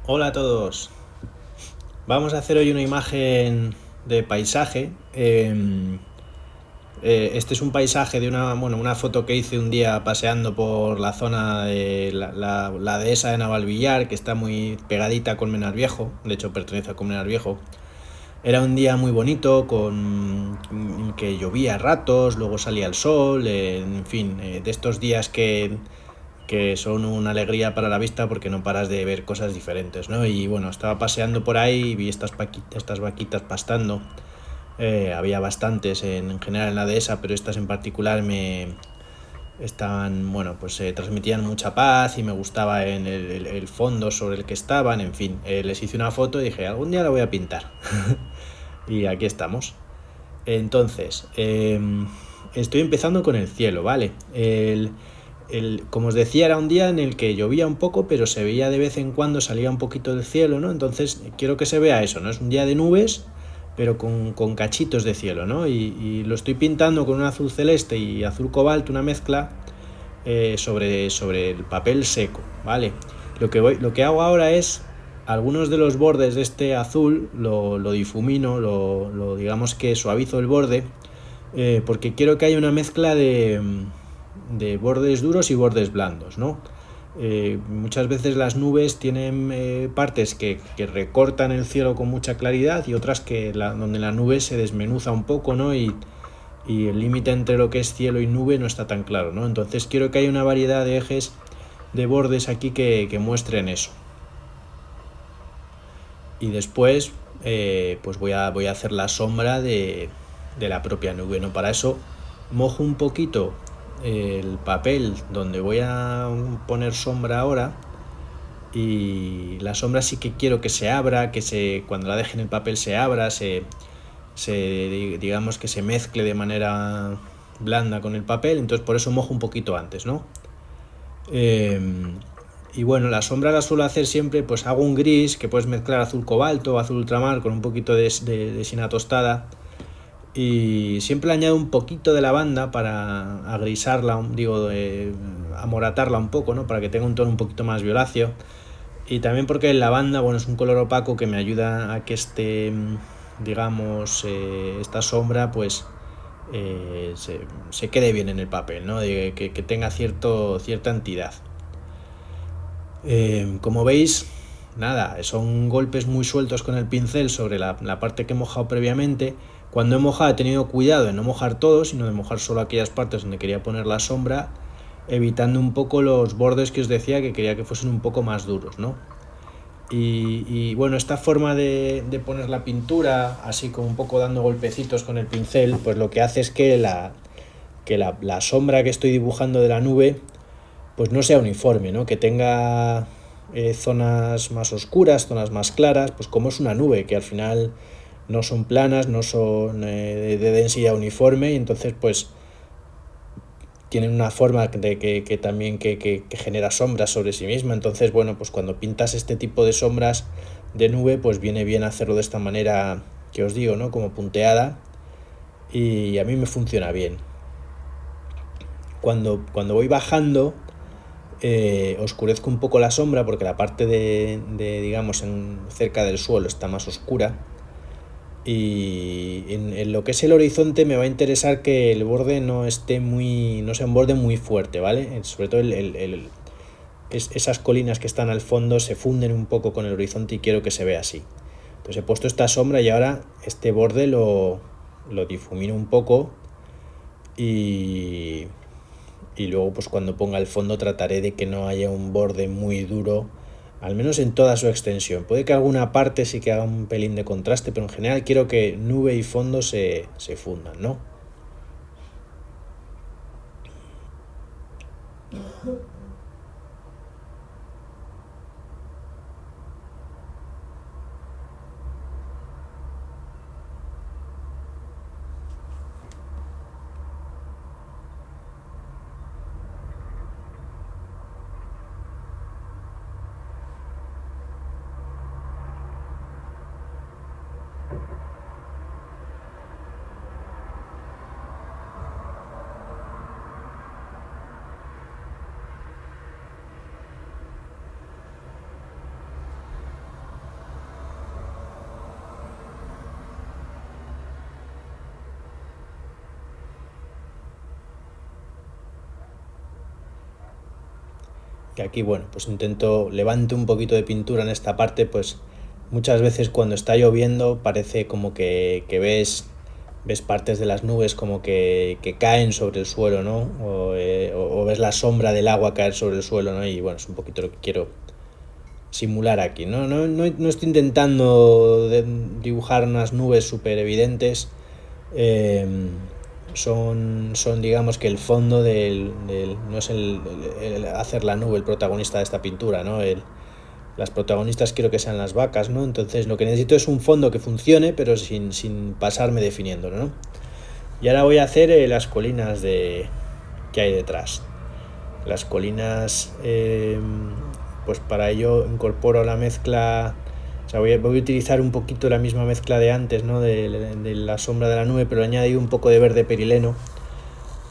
Hola a todos. Vamos a hacer hoy una imagen de paisaje. Este es un paisaje de una foto que hice un día paseando por la zona de la dehesa de Navalvillar, que está muy pegadita a Colmenar Viejo. De hecho, pertenece a Colmenar Viejo. Era un día muy bonito, con que llovía a ratos, luego salía el sol, en fin, de estos días que son una alegría para la vista porque no paras de ver cosas diferentes, ¿no? Y bueno, estaba paseando por ahí y vi estas vaquitas pastando. Había bastantes en general en la dehesa, pero estas en particular me estaban, bueno, pues transmitían mucha paz y me gustaba en el fondo sobre el que estaban, en fin. Les hice una foto y dije, algún día la voy a pintar. Y aquí estamos. Entonces, estoy empezando con el cielo, ¿vale? Como os decía, era un día en el que llovía un poco, pero se veía de vez en cuando, salía un poquito del cielo, ¿no? Entonces, quiero que se vea eso, ¿no? Es un día de nubes, pero con cachitos de cielo, ¿no? Y lo estoy pintando con un azul celeste y azul cobalto, una mezcla sobre el papel seco, ¿vale? Lo que hago ahora es algunos de los bordes de este azul lo difumino, digamos que suavizo el borde, porque quiero que haya una mezcla de bordes duros y bordes blandos, ¿no? Muchas veces las nubes tienen partes que recortan el cielo con mucha claridad y otras donde la nube se desmenuza un poco, ¿no? Y el límite entre lo que es cielo y nube no está tan claro, ¿no? Entonces quiero que haya una variedad de ejes de bordes aquí que muestren eso. Y después pues voy a hacer la sombra de la propia nube, ¿no? Para eso mojo un poquito el papel donde voy a poner sombra ahora, y la sombra sí que quiero que se abra, cuando la deje en el papel se abra, digamos que se mezcle de manera blanda con el papel. Entonces por eso mojo un poquito antes, ¿no? Eh, y bueno, la sombra la suelo hacer siempre, pues hago un gris que puedes mezclar azul cobalto o azul ultramar con un poquito de sina tostada, y siempre le añado un poquito de lavanda para agrisarla, digo, amoratarla un poco, ¿no? Para que tenga un tono un poquito más violáceo. Y también porque el lavanda, bueno, es un color opaco que me ayuda a que digamos, esta sombra, pues se quede bien en el papel, ¿no? Que tenga cierta entidad. Como veis, nada, son golpes muy sueltos con el pincel sobre la parte que he mojado previamente. Cuando he mojado he tenido cuidado de no mojar todo, sino de mojar solo aquellas partes donde quería poner la sombra, evitando un poco los bordes que os decía que quería que fuesen un poco más duros, ¿no? Y bueno, esta forma de poner la pintura, así como un poco dando golpecitos con el pincel, pues lo que hace es que la sombra que estoy dibujando de la nube pues no sea uniforme, ¿no? Que tenga zonas más oscuras, zonas más claras, pues como es una nube, que al final no son planas, no son de densidad uniforme, y entonces pues tienen una forma que también que genera sombras sobre sí misma. Entonces, bueno, pues cuando pintas este tipo de sombras de nube, pues viene bien hacerlo de esta manera que os digo, ¿no? Como punteada, y a mí me funciona bien. Cuando voy bajando, oscurezco un poco la sombra porque la parte digamos, cerca del suelo está más oscura, y en lo que es el horizonte me va a interesar que el borde no sea un borde muy fuerte, ¿vale? Sobre todo esas colinas que están al fondo se funden un poco con el horizonte y quiero que se vea así. Entonces he puesto esta sombra y ahora este borde lo difumino un poco, y luego pues cuando ponga el fondo trataré de que no haya un borde muy duro, al menos en toda su extensión. Puede que alguna parte sí que haga un pelín de contraste, pero en general quiero que nube y fondo se fundan, ¿no? que aquí, bueno, pues levanto un poquito de pintura en esta parte, pues muchas veces cuando está lloviendo parece como que ves partes de las nubes como que caen sobre el suelo, ¿no? O ves la sombra del agua caer sobre el suelo, ¿no? Y bueno, es un poquito lo que quiero simular aquí, ¿no? No estoy intentando dibujar unas nubes súper evidentes. eh, son digamos que el fondo no es el hacer la nube el protagonista de esta pintura, ¿no? Las protagonistas quiero que sean las vacas, ¿no? Entonces lo que necesito es un fondo que funcione, pero sin pasarme definiéndolo, ¿no? Y ahora voy a hacer las colinas que hay detrás. Las colinas, pues para ello incorporo la mezcla. O sea, voy a utilizar un poquito la misma mezcla de antes, ¿no? De la sombra de la nube, pero añadir un poco de verde perileno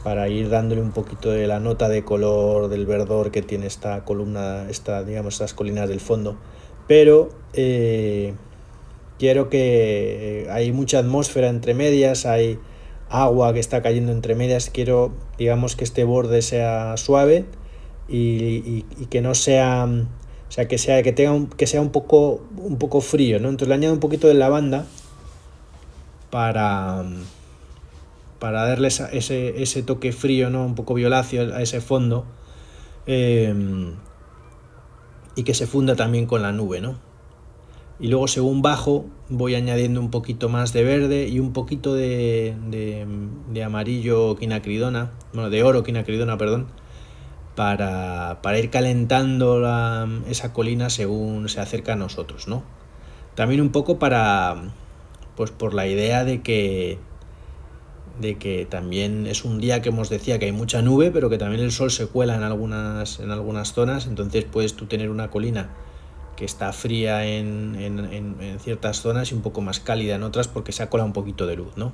para ir dándole un poquito de la nota de color del verdor que tiene esta columna, digamos, estas colinas del fondo. Pero quiero que hay mucha atmósfera entre medias, hay agua que está cayendo entre medias. Quiero, digamos, que este borde sea suave y que no sea, o sea, que sea un poco frío, ¿no? Entonces le añado un poquito de lavanda para darle ese toque frío, ¿no? Un poco violáceo a ese fondo, eh, y que se funda también con la nube, ¿no? Y luego según bajo voy añadiendo un poquito más de verde y un poquito de amarillo quinacridona, bueno, de oro quinacridona, perdón, para ir calentando esa colina según se acerca a nosotros, ¿no? También un poco pues por la idea de que también es un día que hemos decía que hay mucha nube, pero que también el sol se cuela en algunas zonas, entonces puedes tú tener una colina que está fría en ciertas zonas y un poco más cálida en otras porque se ha colado un poquito de luz, ¿no?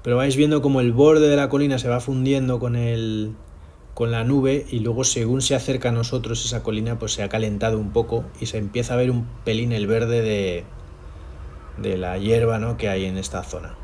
Pero vais viendo como el borde de la colina se va fundiendo con la nube y luego según se acerca a nosotros esa colina pues se ha calentado un poco y se empieza a ver un pelín el verde de la hierba, ¿no? Que hay en esta zona.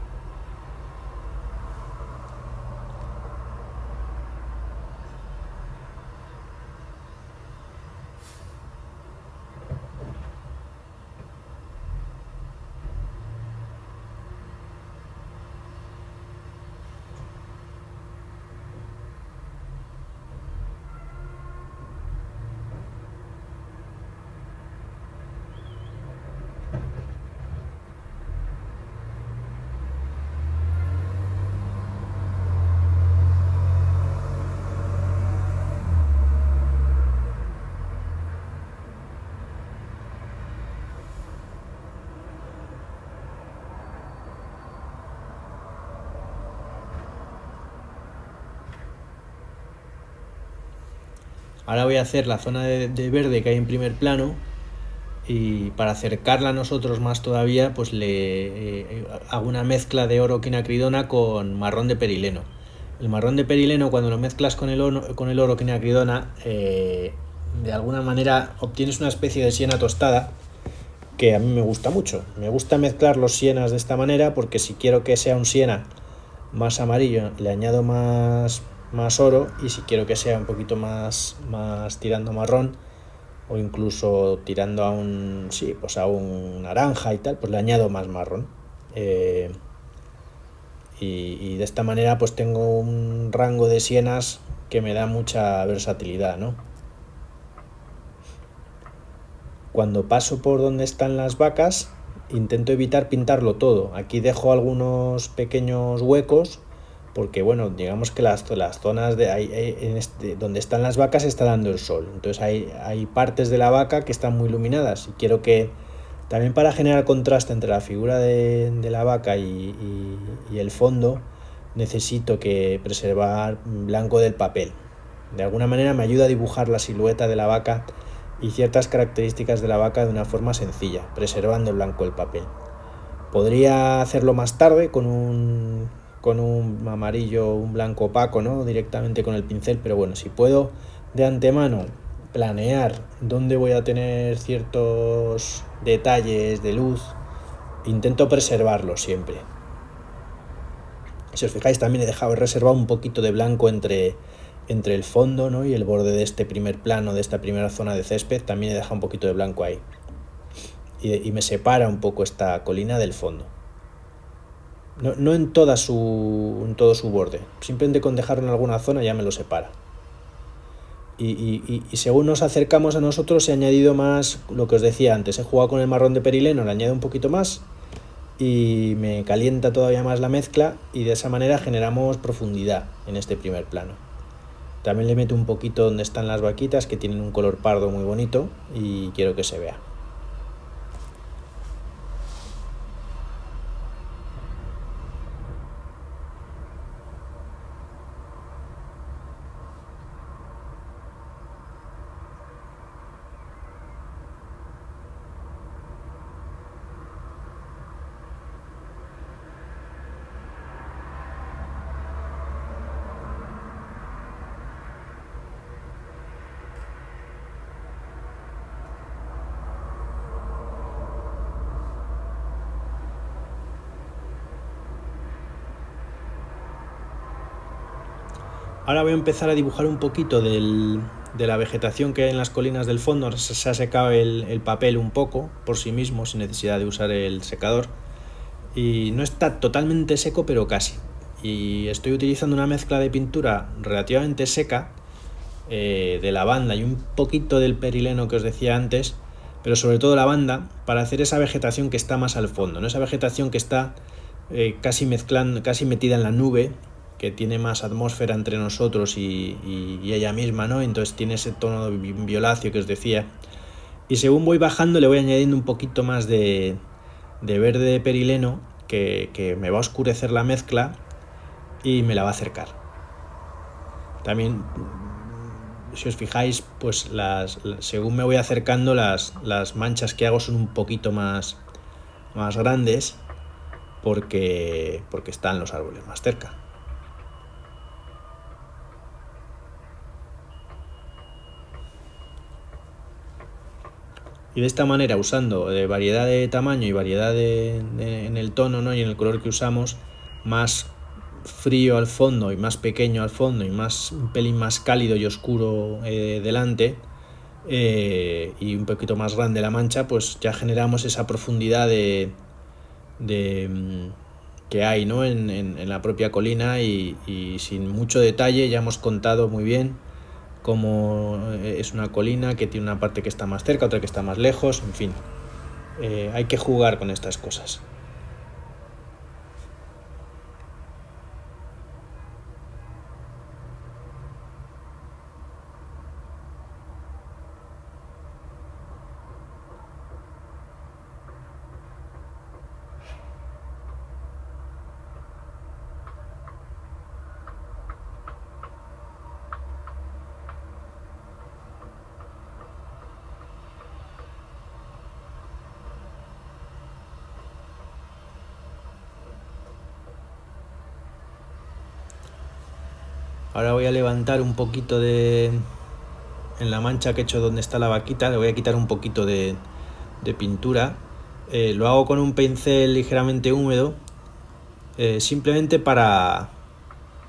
Ahora voy a hacer la zona de verde que hay en primer plano y para acercarla a nosotros más todavía pues le hago una mezcla de oro quinacridona con marrón de perileno. El marrón de perileno cuando lo mezclas con el oro quinacridona, de alguna manera obtienes una especie de siena tostada que a mí me gusta mucho. Me gusta mezclar los sienas de esta manera porque si quiero que sea un siena más amarillo le añado más oro y si quiero que sea un poquito más tirando marrón o incluso tirando a un naranja y tal, pues le añado más marrón. Y de esta manera pues tengo un rango de sienas que me da mucha versatilidad, ¿no? Cuando paso por donde están las vacas intento evitar pintarlo todo. Aquí dejo algunos pequeños huecos porque bueno, digamos que las zonas donde están las vacas está dando el sol, entonces hay partes de la vaca que están muy iluminadas y quiero que también para generar contraste entre la figura de la vaca y el fondo necesito que preservar blanco del papel. De alguna manera me ayuda a dibujar la silueta de la vaca y ciertas características de la vaca de una forma sencilla, preservando el blanco del papel. Podría hacerlo más tarde con un amarillo, un blanco opaco, ¿no? Directamente con el pincel, pero bueno, si puedo de antemano planear dónde voy a tener ciertos detalles de luz, intento preservarlos siempre. Si os fijáis, también he reservado un poquito de blanco entre el fondo, ¿no?, y el borde de este primer plano, de esta primera zona de césped. También he dejado un poquito de blanco ahí. Y me separa un poco esta colina del fondo. No en todo su borde. Simplemente con dejarlo en alguna zona ya me lo separa. Y según nos acercamos a nosotros he añadido más, lo que os decía antes, he jugado con el marrón de perileno, le añado un poquito más y me calienta todavía más la mezcla, y de esa manera generamos profundidad en este primer plano. También le meto un poquito donde están las vaquitas, que tienen un color pardo muy bonito y quiero que se vea. Ahora voy a empezar a dibujar un poquito de la vegetación que hay en las colinas del fondo. Se ha secado el papel un poco por sí mismo, sin necesidad de usar el secador. Y no está totalmente seco, pero casi. Y estoy utilizando una mezcla de pintura relativamente seca, de lavanda y un poquito del perileno que os decía antes, pero sobre todo lavanda, para hacer esa vegetación que está más al fondo, ¿no? Esa vegetación que está casi metida en la nube, que tiene más atmósfera entre nosotros y ella misma, ¿no? Entonces tiene ese tono violáceo que os decía. Y según voy bajando le voy añadiendo un poquito más de verde de perileno, que me va a oscurecer la mezcla y me la va a acercar. También, si os fijáis, pues según me voy acercando, las manchas que hago son un poquito más grandes, porque están los árboles más cerca. Y de esta manera, usando variedad de tamaño y variedad en el tono, ¿no?, y en el color que usamos, más frío al fondo y más pequeño al fondo y un pelín más cálido y oscuro delante, y un poquito más grande la mancha, pues ya generamos esa profundidad que hay, ¿no?, en la propia colina, y sin mucho detalle ya hemos contado muy bien cómo es una colina que tiene una parte que está más cerca, otra que está más lejos, en fin. Hay que jugar con estas cosas. Ahora voy a levantar un poquito en la mancha que he hecho donde está la vaquita, le voy a quitar un poquito de pintura. Lo hago con un pincel ligeramente húmedo, simplemente para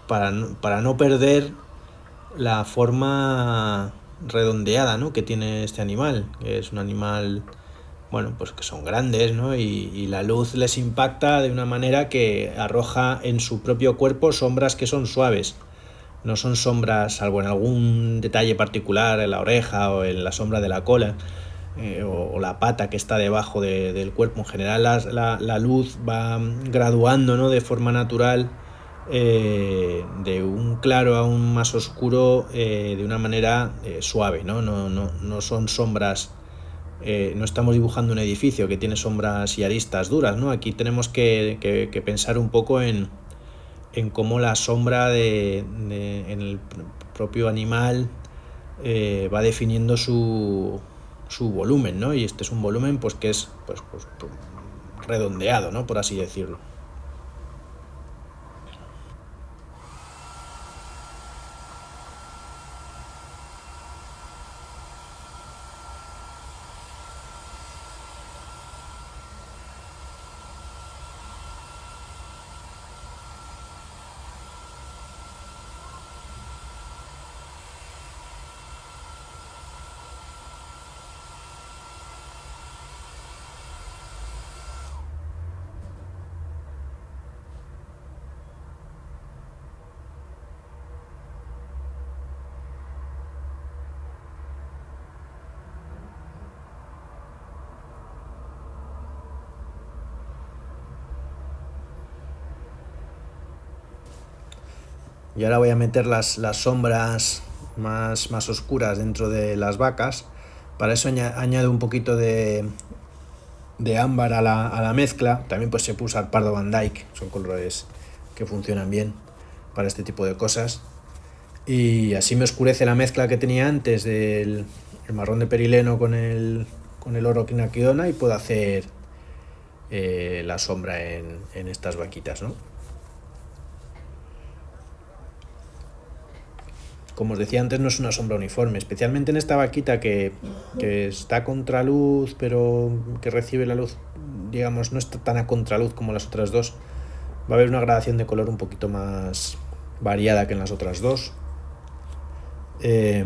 no perder la forma redondeada, ¿no?, que tiene este animal, que es un animal, bueno, pues que son grandes, ¿no?, y la luz les impacta de una manera que arroja en su propio cuerpo sombras que son suaves. No son sombras, salvo en algún detalle particular, en la oreja o en la sombra de la cola, o la pata que está debajo del cuerpo. En general la luz va graduando, ¿no?, de forma natural, de un claro a un más oscuro, de una manera suave, ¿no? No son sombras. No estamos dibujando un edificio que tiene sombras y aristas duras, ¿no? Aquí tenemos que pensar un poco en cómo la sombra en el propio animal va definiendo su volumen, ¿no? Y este es un volumen, pues, que es pues redondeado, ¿no?, por así decirlo. Y ahora voy a meter las sombras más oscuras dentro de las vacas. Para eso añado un poquito de ámbar a la mezcla. También pues se puede usar pardo Van Dyke, son colores que funcionan bien para este tipo de cosas. Y así me oscurece la mezcla que tenía antes del el marrón de perileno con el oro quinaquidona, y puedo hacer la sombra en estas vaquitas, ¿no? Como os decía antes, no es una sombra uniforme, especialmente en esta vaquita que está a contraluz, pero que recibe la luz, digamos, no está tan a contraluz como las otras dos. Va a haber una gradación de color un poquito más variada que en las otras dos. Eh,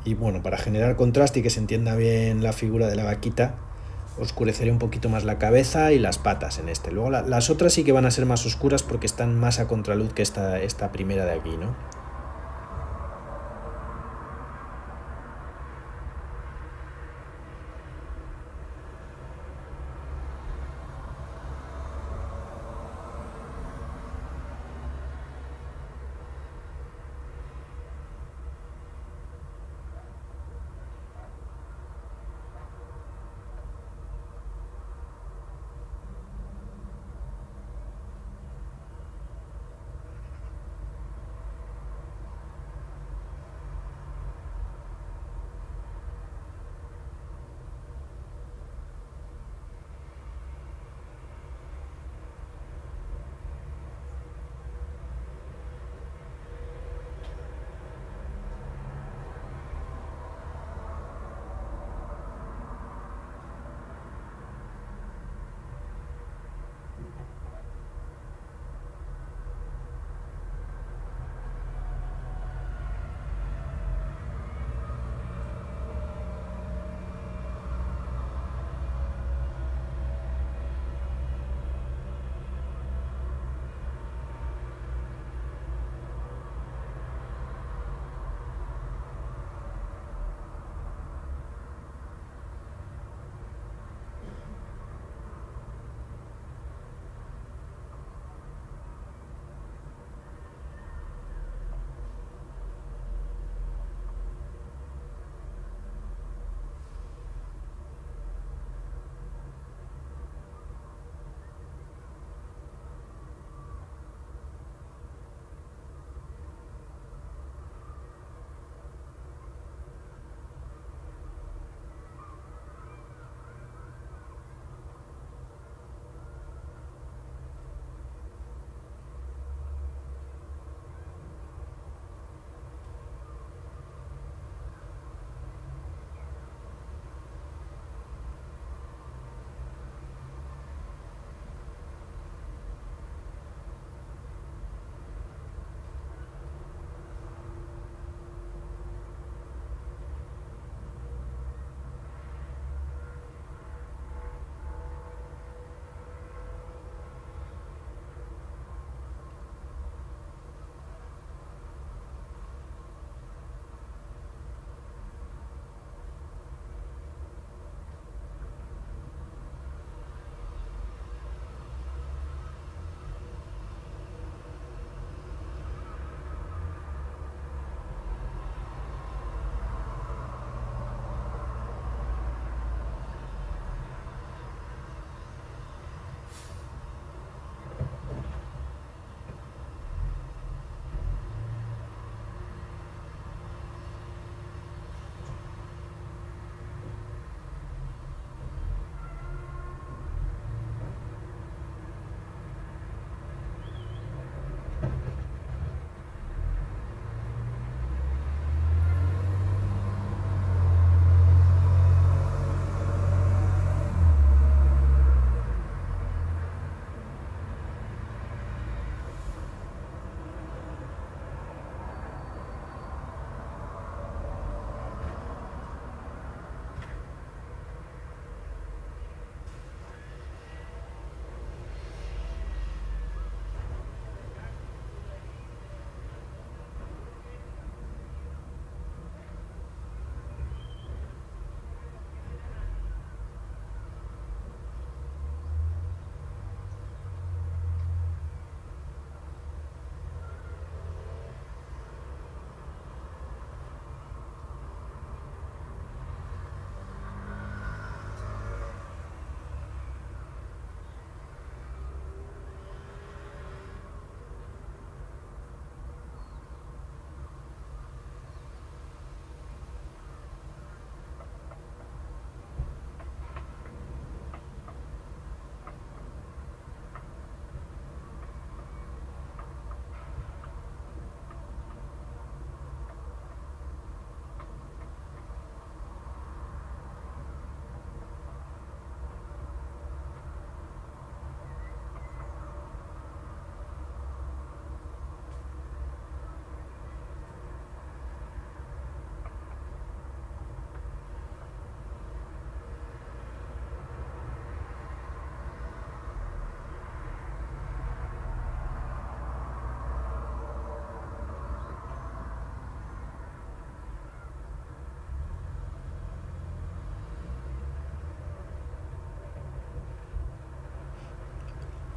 y bueno, para generar contraste y que se entienda bien la figura de la vaquita, oscureceré un poquito más la cabeza y las patas en este. Luego las otras sí que van a ser más oscuras porque están más a contraluz que esta primera de aquí, ¿no?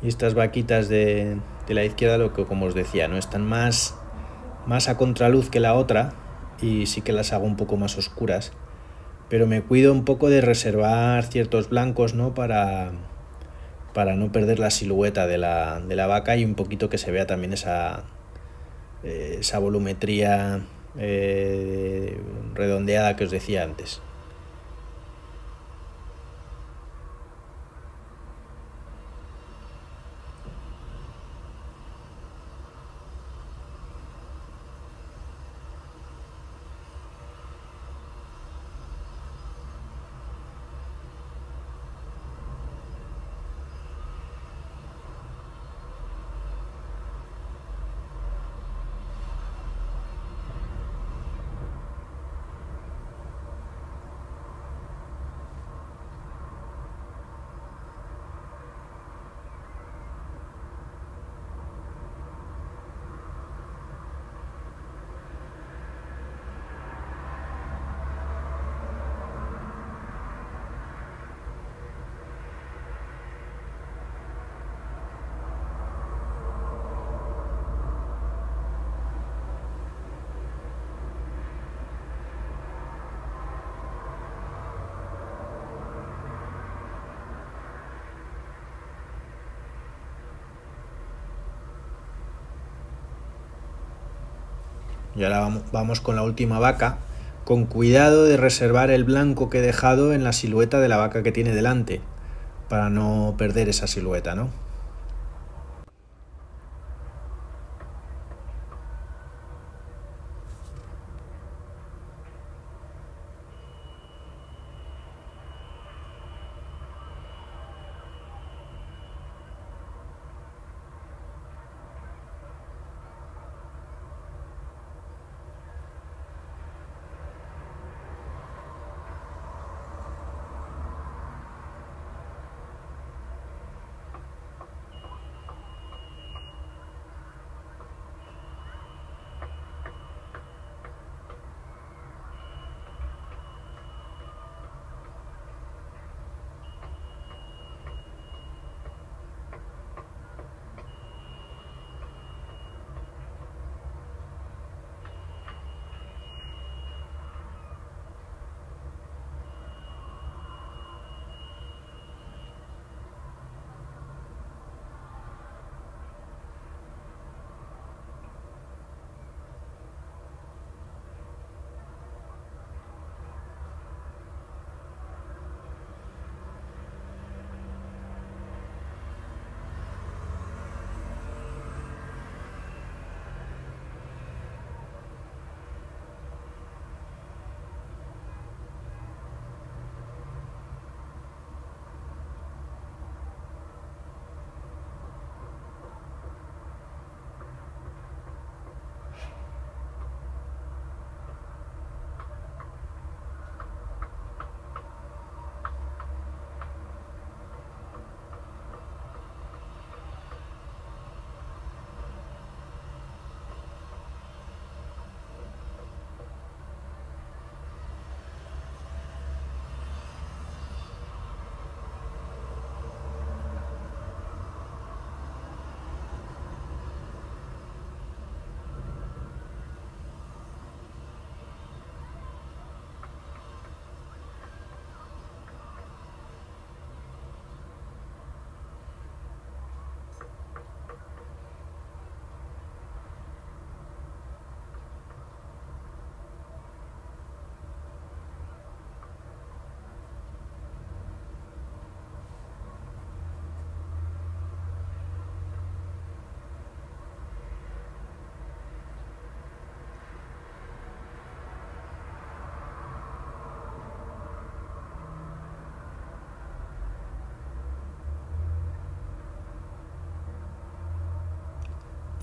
estas vaquitas de la izquierda, lo que como os decía, ¿no? Están más a contraluz que la otra y sí que las hago un poco más oscuras. Pero me cuido un poco de reservar ciertos blancos, ¿no? Para no perder la silueta de la vaca y un poquito que se vea también esa volumetría redondeada que os decía antes. Y ahora vamos con la última vaca, con cuidado de reservar el blanco que he dejado en la silueta de la vaca que tiene delante, para no perder esa silueta, ¿no?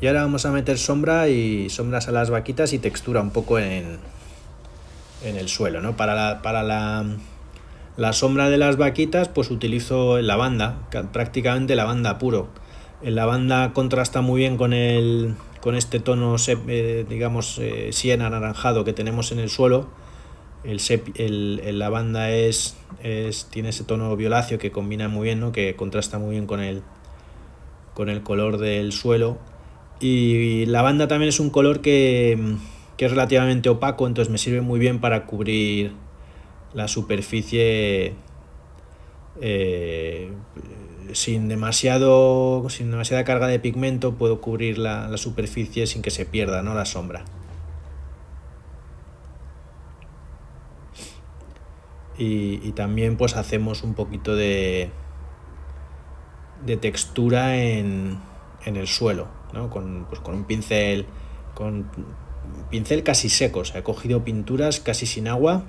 Y ahora vamos a meter sombras a las vaquitas y textura un poco en el suelo, ¿no? Para la sombra de las vaquitas, pues utilizo el lavanda, prácticamente lavanda puro. El lavanda contrasta muy bien con este tono, digamos, siena anaranjado que tenemos en el suelo. El lavanda tiene ese tono violáceo que combina muy bien, ¿no? Que contrasta muy bien con el color del suelo. Y lavanda también es un color que es relativamente opaco, entonces me sirve muy bien para cubrir la superficie eh, sin demasiada carga de pigmento. Puedo cubrir la superficie sin que se pierda, ¿no?, la sombra. Y también pues hacemos un poquito de textura en el suelo, ¿no? Pues con un pincel casi seco. O sea, he cogido pinturas casi sin agua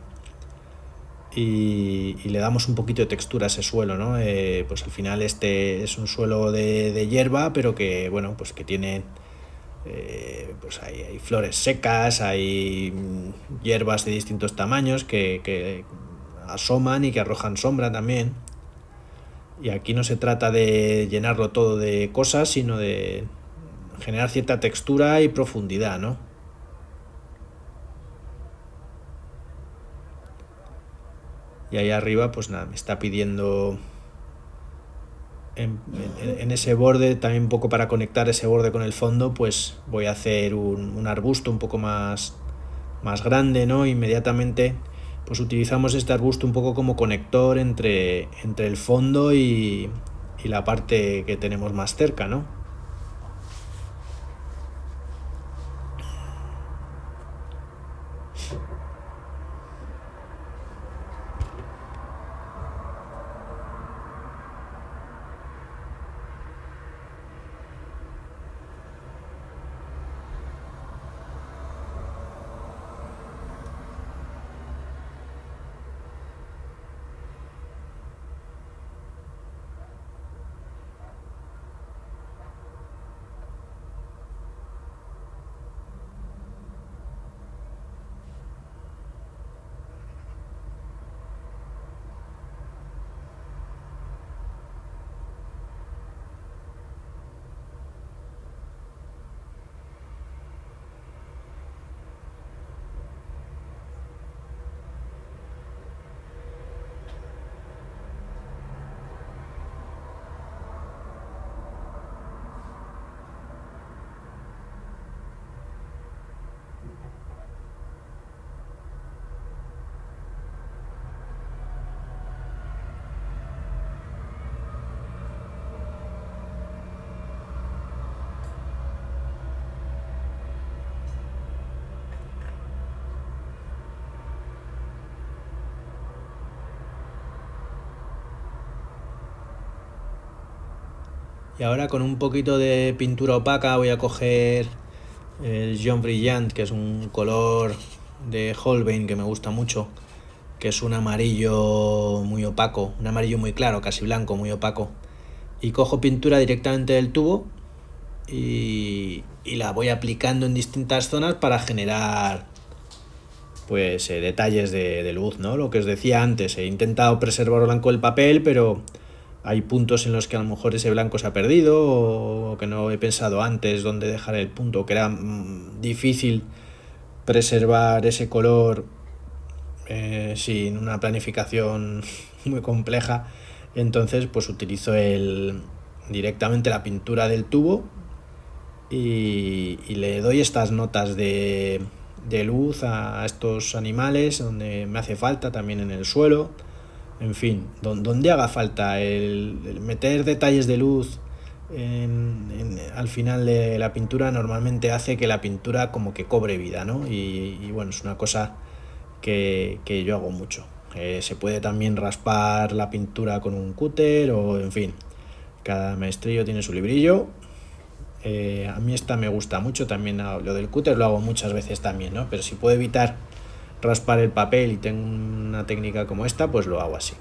y le damos un poquito de textura a ese suelo, ¿no? Pues al final este es un suelo de hierba, pero que, bueno, pues que tiene pues hay flores secas, hay hierbas de distintos tamaños que asoman y que arrojan sombra también. Y aquí no se trata de llenarlo todo de cosas, sino de generar cierta textura y profundidad, ¿no? Y ahí arriba, pues nada, me está pidiendo en ese borde, también un poco para conectar ese borde con el fondo, pues voy a hacer un arbusto un poco más grande, ¿no? Inmediatamente pues utilizamos este arbusto un poco como conector entre el fondo y la parte que tenemos más cerca, ¿no? Y ahora con un poquito de pintura opaca voy a coger el Jaune Brillant, que es un color de Holbein que me gusta mucho, que es un amarillo muy opaco, un amarillo muy claro, casi blanco, muy opaco. Y cojo pintura directamente del tubo y la voy aplicando en distintas zonas para generar pues detalles de luz, ¿no? Lo que os decía antes, he intentado preservar blanco el papel, pero hay puntos en los que a lo mejor ese blanco se ha perdido o que no he pensado antes dónde dejar el punto, que era difícil preservar ese color sin una planificación muy compleja. Entonces pues utilizo directamente la pintura del tubo y le doy estas notas de luz a estos animales donde me hace falta, también en el suelo, en fin, donde haga falta el meter detalles de luz al final de la pintura normalmente hace que la pintura como que cobre vida, ¿no? Y bueno, es una cosa que yo hago mucho. Se puede también raspar la pintura con un cúter o en fin, cada maestrillo tiene su librillo. A mí esta me gusta mucho, también lo del cúter lo hago muchas veces también, ¿no? Pero si puedo evitar raspar el papel y tengo una técnica como esta, pues lo hago así.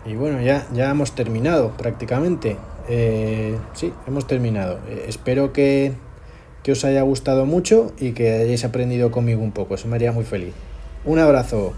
Y bueno, ya hemos terminado prácticamente. Sí, hemos terminado. Espero que os haya gustado mucho y que hayáis aprendido conmigo un poco. Eso me haría muy feliz. Un abrazo.